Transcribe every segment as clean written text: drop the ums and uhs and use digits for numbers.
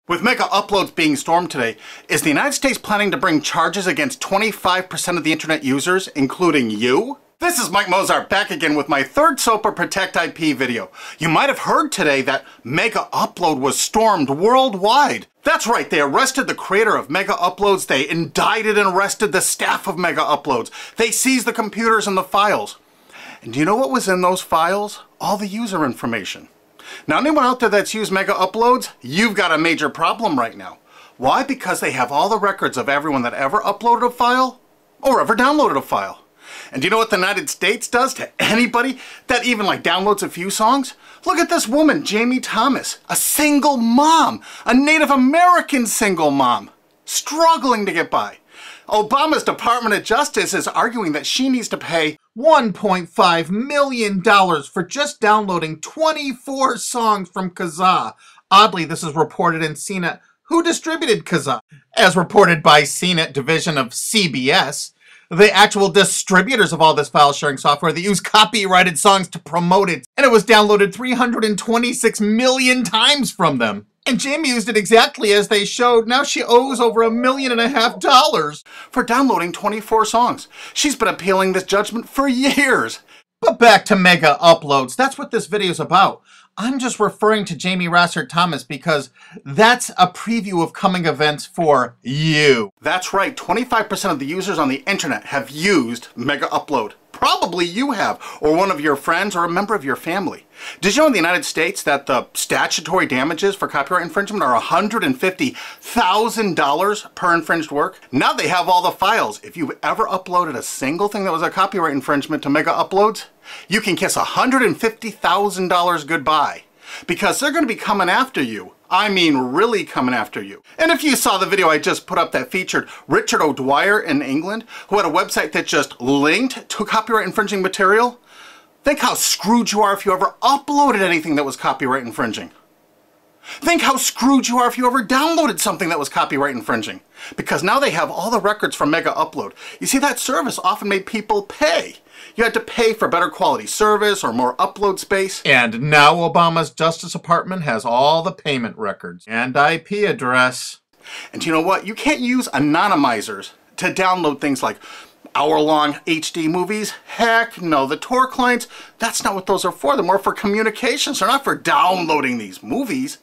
With mega uploads being stormed today, is the United States planning to bring charges against 25% of the internet users, including you? This is Mike Mozart back again with my third SOPA Protect IP video. You might have heard today that Mega Upload was stormed worldwide. That's right, they arrested the creator of Mega Uploads, they indicted and arrested the staff of Mega Uploads, they seized the computers and the files. And do you know what was in those files? All the user information. Now, anyone out there that's used Mega Uploads, you've got a major problem right now. Why? Because they have all the records of everyone that ever uploaded a file or ever downloaded a file. And do you know what the United States does to anybody that even downloads a few songs? Look at this woman, Jamie Thomas, a single mom, a Native American single mom, struggling to get by. Obama's Department of Justice is arguing that she needs to pay $1.5 million for just downloading 24 songs from Kazaa. Oddly, this is reported in CNET. Who distributed Kazaa? As reported by CNET division of CBS, the actual distributors of all this file sharing software that use copyrighted songs to promote it. And it was downloaded 326 million times from them. And Jamie used it exactly as they showed. Now she owes over $1.5 million for downloading 24 songs. She's been appealing this judgment for years. But back to Mega Uploads. That's what this video is about. I'm just referring to Jamie Rassert Thomas because that's a preview of coming events for you. That's right, 25% of the users on the internet have used Mega Upload. Probably you have, or one of your friends, or a member of your family. Did you know in the United States that the statutory damages for copyright infringement are $150,000 per infringed work? Now they have all the files. If you've ever uploaded a single thing that was a copyright infringement to Mega Uploads, you can kiss $150,000 goodbye. Because they're going to be coming after you. I mean, really coming after you. And if you saw the video I just put up that featured Richard O'Dwyer in England, who had a website that just linked to copyright infringing material, think how screwed you are if you ever uploaded anything that was copyright infringing. Think how screwed you are if you ever downloaded something that was copyright infringing. Because now they have all the records from Mega Upload. You see, that service often made people pay. You had to pay for better quality service or more upload space. And now Obama's Justice Department has all the payment records and IP address. And you know what? You can't use anonymizers to download things like hour-long HD movies. Heck no, the Tor clients, that's not what those are for. They're more for communications. They're not for downloading these movies.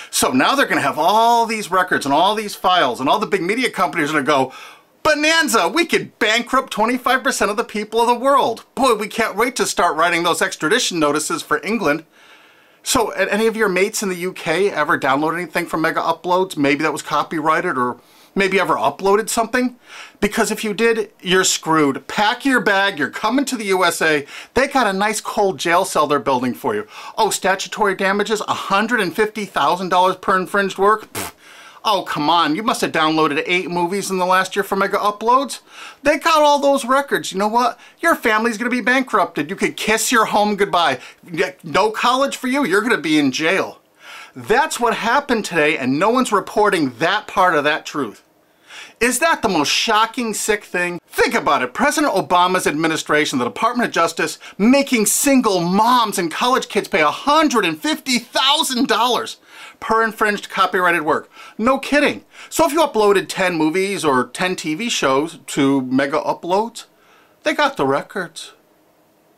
So now they're going to have all these records and all these files, and all the big media companies are going to go, bonanza, we could bankrupt 25% of the people of the world. Boy, we can't wait to start writing those extradition notices for England. So, any of your mates in the UK ever download anything from Mega Uploads? Maybe that was copyrighted, or maybe ever uploaded something? Because if you did, you're screwed. Pack your bag, you're coming to the USA. They got a nice cold jail cell they're building for you. Oh, statutory damages, $150,000 per infringed work? Pfft. Oh, come on, you must have downloaded 8 movies in the last year for Mega Uploads. They got all those records. You know what? Your family's going to be bankrupted. You could kiss your home goodbye. No college for you. You're going to be in jail. That's what happened today, and no one's reporting that part of that truth. Is that the most shocking, sick thing? Think about it. President Obama's administration, the Department of Justice, making single moms and college kids pay $150,000 per infringed copyrighted work. No kidding. So if you uploaded 10 movies or 10 TV shows to Mega Uploads, they got the records.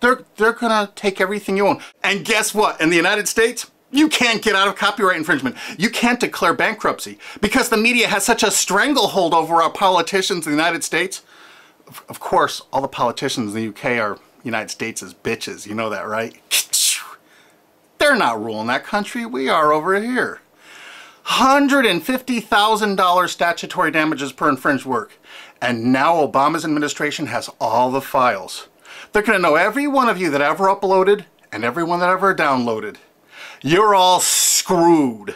They're gonna take everything you own. And guess what? In the United States, you can't get out of copyright infringement. You can't declare bankruptcy because the media has such a stranglehold over our politicians in the United States. Of course, all the politicians in the UK are United States' bitches. You know that, right? They're not ruling that country. We are over here. $150,000 statutory damages per infringed work. And now Obama's administration has all the files. They're going to know every one of you that ever uploaded and everyone that ever downloaded. You're all screwed.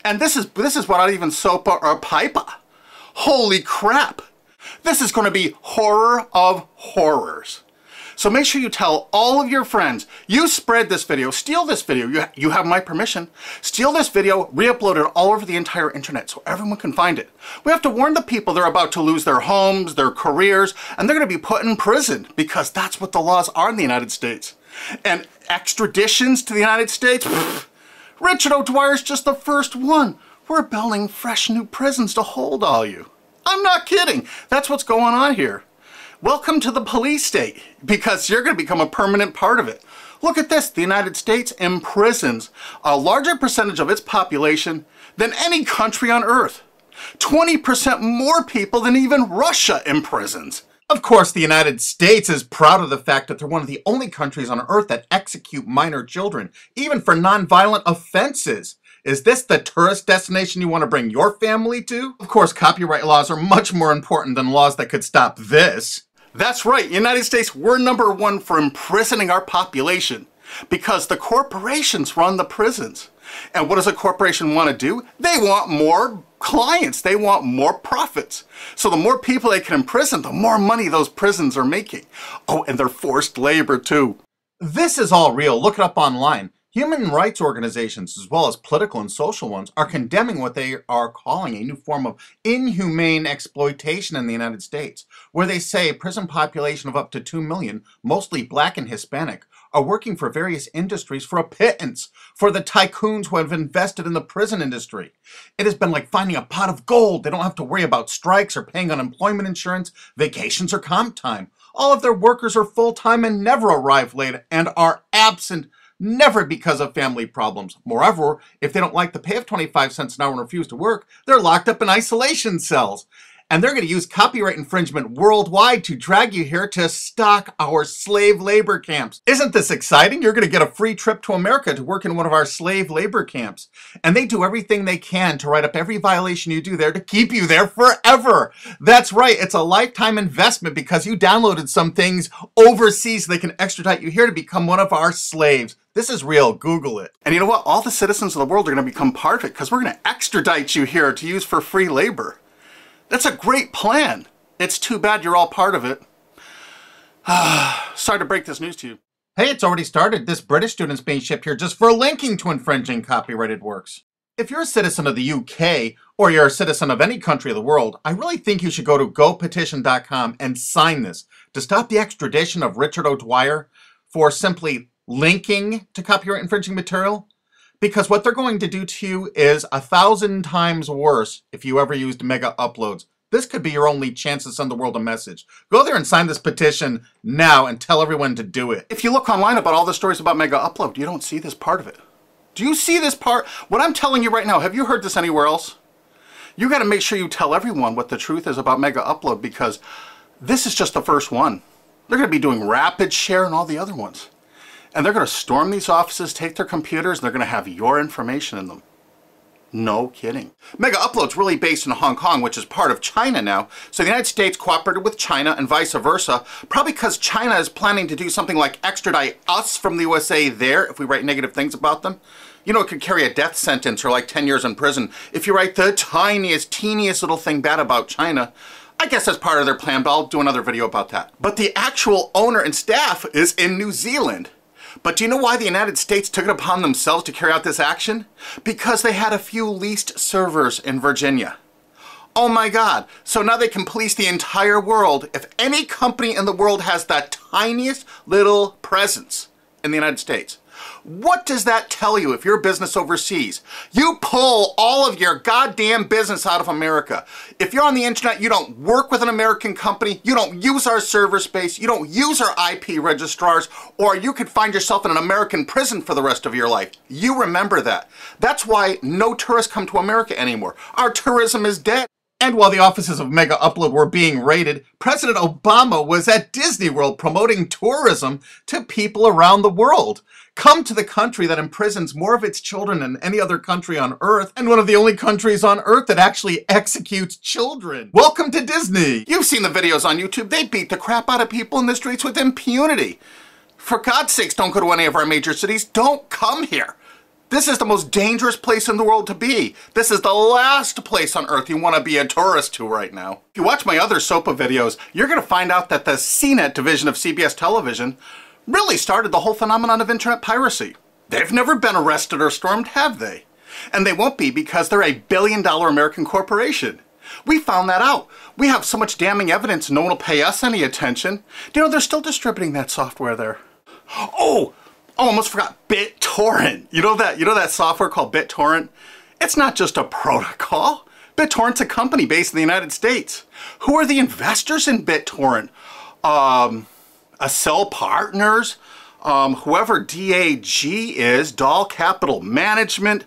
And this is without even SOPA or PIPA. Holy crap. This is going to be horror of horrors. So make sure you tell all of your friends, you spread this video, steal this video, you have my permission, steal this video, re-upload it all over the entire internet so everyone can find it. We have to warn the people they're about to lose their homes, their careers, and they're going to be put in prison because that's what the laws are in the United States. And extraditions to the United States? Pfft, Richard O'Dwyer's just the first one. We're building fresh new prisons to hold all you. I'm not kidding. That's what's going on here. Welcome to the police state, because you're going to become a permanent part of it. Look at this. The United States imprisons a larger percentage of its population than any country on earth. 20% more people than even Russia imprisons. Of course, the United States is proud of the fact that they're one of the only countries on earth that execute minor children, even for nonviolent offenses. Is this the tourist destination you want to bring your family to? Of course, copyright laws are much more important than laws that could stop this. That's right, United States, we're #1 for imprisoning our population because the corporations run the prisons. And what does a corporation want to do? They want more clients. They want more profits. So the more people they can imprison, the more money those prisons are making. Oh, and they're forced labor too. This is all real. Look it up online. Human rights organizations, as well as political and social ones, are condemning what they are calling a new form of inhumane exploitation in the United States, where they say a prison population of up to 2 million, mostly black and Hispanic, are working for various industries for a pittance for the tycoons who have invested in the prison industry. It has been like finding a pot of gold. They don't have to worry about strikes or paying unemployment insurance, vacations, or comp time. All of their workers are full-time and never arrive late and are absent, never because of family problems. Moreover, if they don't like the pay of 25 cents an hour and refuse to work, they're locked up in isolation cells. And they're going to use copyright infringement worldwide to drag you here to stock our slave labor camps. Isn't this exciting? You're going to get a free trip to America to work in one of our slave labor camps. And they do everything they can to write up every violation you do there to keep you there forever. That's right. It's a lifetime investment because you downloaded some things overseas so they can extradite you here to become one of our slaves. This is real. Google it. And you know what? All the citizens of the world are going to become part of it because we're going to extradite you here to use for free labor. That's a great plan. It's too bad you're all part of it. Sorry to break this news to you. Hey, it's already started. This British student's being shipped here just for linking to infringing copyrighted works. If you're a citizen of the UK, or you're a citizen of any country of the world, I really think you should go to gopetition.com and sign this to stop the extradition of Richard O'Dwyer for simply linking to copyright infringing material. Because what they're going to do to you is 1,000 times worse if you ever used Mega Uploads. This could be your only chance to send the world a message. Go there and sign this petition now and tell everyone to do it. If you look online about all the stories about Mega Upload, you don't see this part of it. Do you see this part? What I'm telling you right now, have you heard this anywhere else? You got to make sure you tell everyone what the truth is about Mega Upload because this is just the first one. They're going to be doing Rapid Share and all the other ones. And they're going to storm these offices, take their computers, and they're going to have your information in them. No kidding. Mega Upload's really based in Hong Kong, which is part of China now. So the United States cooperated with China and vice versa, probably because China is planning to do something like extradite us from the USA there if we write negative things about them. You know, it could carry a death sentence or like 10 years in prison if you write the tiniest, teeniest little thing bad about China. I guess that's part of their plan, but I'll do another video about that. But the actual owner and staff is in New Zealand. But do you know why the United States took it upon themselves to carry out this action? Because they had a few leased servers in Virginia. Oh my God. So now they can police the entire world. If any company in the world has that tiniest little presence in the United States, what does that tell you if you're a business overseas? You pull all of your goddamn business out of America. If you're on the internet, you don't work with an American company, you don't use our server space, you don't use our IP registrars, or you could find yourself in an American prison for the rest of your life. You remember that. That's why no tourists come to America anymore. Our tourism is dead. And while the offices of Mega Upload were being raided, President Obama was at Disney World promoting tourism to people around the world. Come to the country that imprisons more of its children than any other country on Earth, and one of the only countries on Earth that actually executes children. Welcome to Disney! You've seen the videos on YouTube. They beat the crap out of people in the streets with impunity. For God's sakes, don't go to any of our major cities. Don't come here. This is the most dangerous place in the world to be. This is the last place on Earth you want to be a tourist to right now. If you watch my other SOPA videos, you're going to find out that the CNET division of CBS television really started the whole phenomenon of internet piracy. They've never been arrested or stormed, have they? And they won't be because they're a billion-dollar American corporation. We found that out. We have so much damning evidence no one will pay us any attention. You know, they're still distributing that software there. Oh, almost forgot BitTorrent. You know that software called BitTorrent? It's not just a protocol. BitTorrent's a company based in the United States. Who are the investors in BitTorrent? Accel Partners, whoever DAG is, Dahl Capital Management.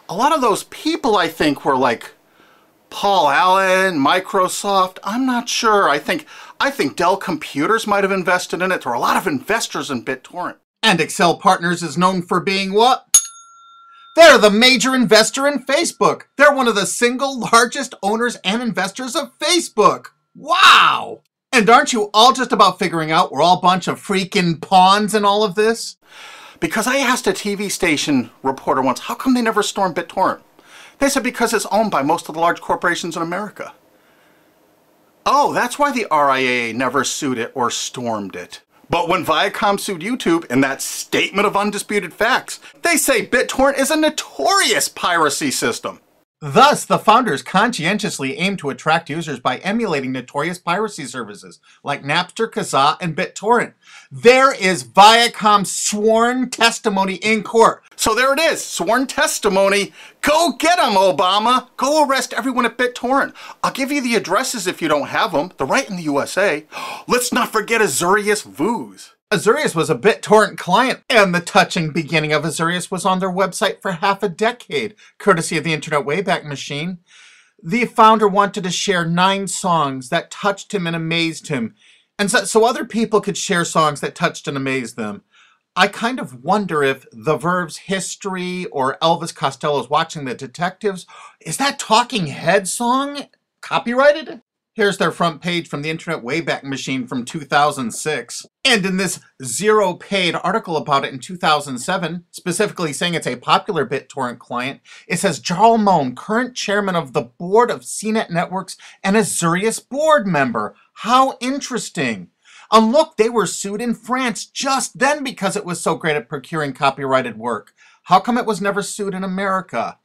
A lot of those people, I think, were like Paul Allen, Microsoft. I'm not sure. I think Dell Computers might have invested in it. There are a lot of investors in BitTorrent. And Accel Partners is known for being what? They're the major investor in Facebook. They're one of the single largest owners and investors of Facebook. Wow! And aren't you all just about figuring out we're all a bunch of freaking pawns in all of this? Because I asked a TV station reporter once, how come they never stormed BitTorrent? They said because it's owned by most of the large corporations in America. Oh, that's why the RIAA never sued it or stormed it. But when Viacom sued YouTube in that statement of undisputed facts, they say BitTorrent is a notorious piracy system. Thus, the founders conscientiously aim to attract users by emulating notorious piracy services like Napster, Kazaa, and BitTorrent. There is Viacom's sworn testimony in court. So there it is, sworn testimony. Go get them, Obama. Go arrest everyone at BitTorrent. I'll give you the addresses if you don't have them. They're right in the USA. Let's not forget Azurius Vooz. Azurius was a BitTorrent client, and the touching beginning of Azurius was on their website for half a decade, courtesy of the Internet Wayback Machine. The founder wanted to share 9 songs that touched him and amazed him, and so other people could share songs that touched and amazed them. I kind of wonder if The Verve's History or Elvis Costello's Watching the Detectives, is that Talking Heads song copyrighted? Here's their front page from the Internet Wayback Machine from 2006. And in this zero paid article about it in 2007, specifically saying it's a popular BitTorrent client, it says Jarl Mohn, current chairman of the board of CNET Networks and Azurius board member. How interesting. And look, they were sued in France just then because it was so great at procuring copyrighted work. How come it was never sued in America?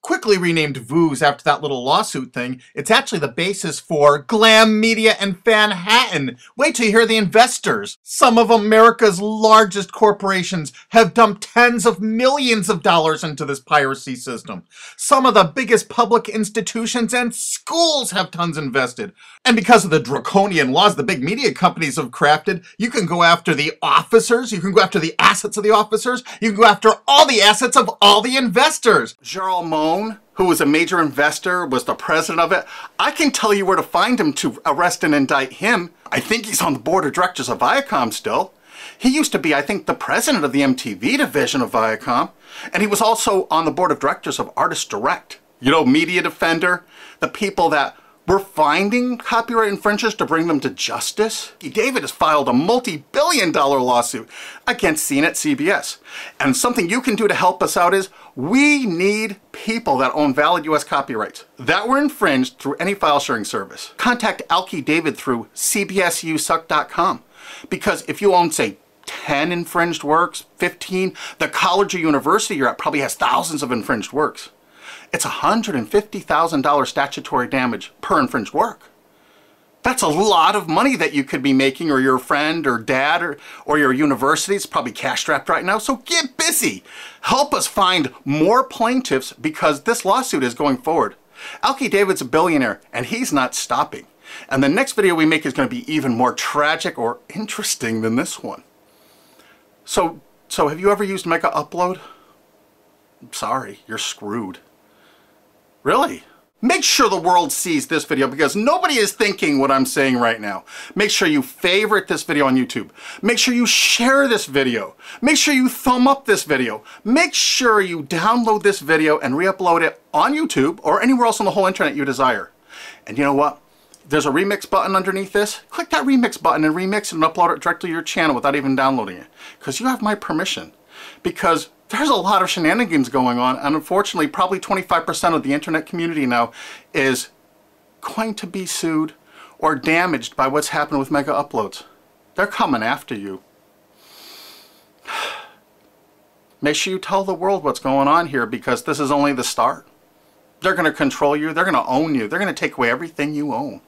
Quickly renamed Vooz after that little lawsuit thing, it's actually the basis for Glam Media and Fanhattan. Wait till you hear the investors. Some of America's largest corporations have dumped tens of millions of dollars into this piracy system. Some of the biggest public institutions and schools have tons invested. And because of the draconian laws the big media companies have crafted, you can go after the officers, you can go after the assets of the officers, you can go after all the assets of all the investors. Jarl Mohn, who was a major investor, was the president of it. I can tell you where to find him to arrest and indict him. I think he's on the board of directors of Viacom still. He used to be, I think, the president of the MTV division of Viacom. And he was also on the board of directors of Artist Direct. You know, Media Defender, the people that were finding copyright infringers to bring them to justice. David has filed a multi-billion-dollar lawsuit against CNET CBS. And something you can do to help us out is we need people that own valid US copyrights that were infringed through any file sharing service. Contact Alki David through cbsusuck.com, because if you own, say, 10 infringed works, 15, the college or university you're at probably has thousands of infringed works. It's $150,000 statutory damage per infringed work. That's a lot of money that you could be making, or your friend or dad or your university is probably cash-strapped right now. So get busy. Help us find more plaintiffs because this lawsuit is going forward. Alki David's a billionaire and he's not stopping. And the next video we make is going to be even more tragic or interesting than this one. So have you ever used Mega Upload? I'm sorry, you're screwed. Really? Make sure the world sees this video because nobody is thinking what I'm saying right now. Make sure you favorite this video on YouTube. Make sure you share this video. Make sure you thumb up this video. Make sure you download this video and re-upload it on YouTube or anywhere else on the whole internet you desire. And you know what? There's a remix button underneath this. Click that remix button and remix it and upload it directly to your channel without even downloading it. Because you have my permission. Because there's a lot of shenanigans going on, and unfortunately probably 25% of the internet community now is going to be sued or damaged by what's happened with Mega Uploads. They're coming after you. Make sure you tell the world what's going on here because this is only the start. They're going to control you, they're going to own you, they're going to take away everything you own.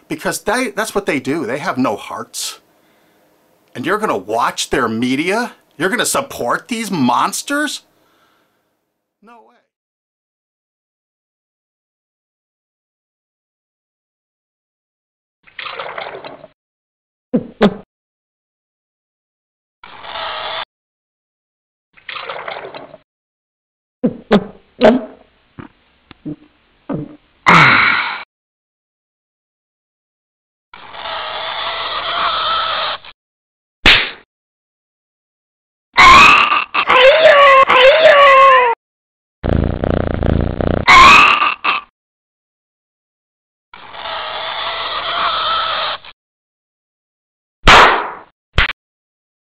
Because that's what they do. They have no hearts. And you're going to watch their media? You're going to support these monsters? No way. Yep.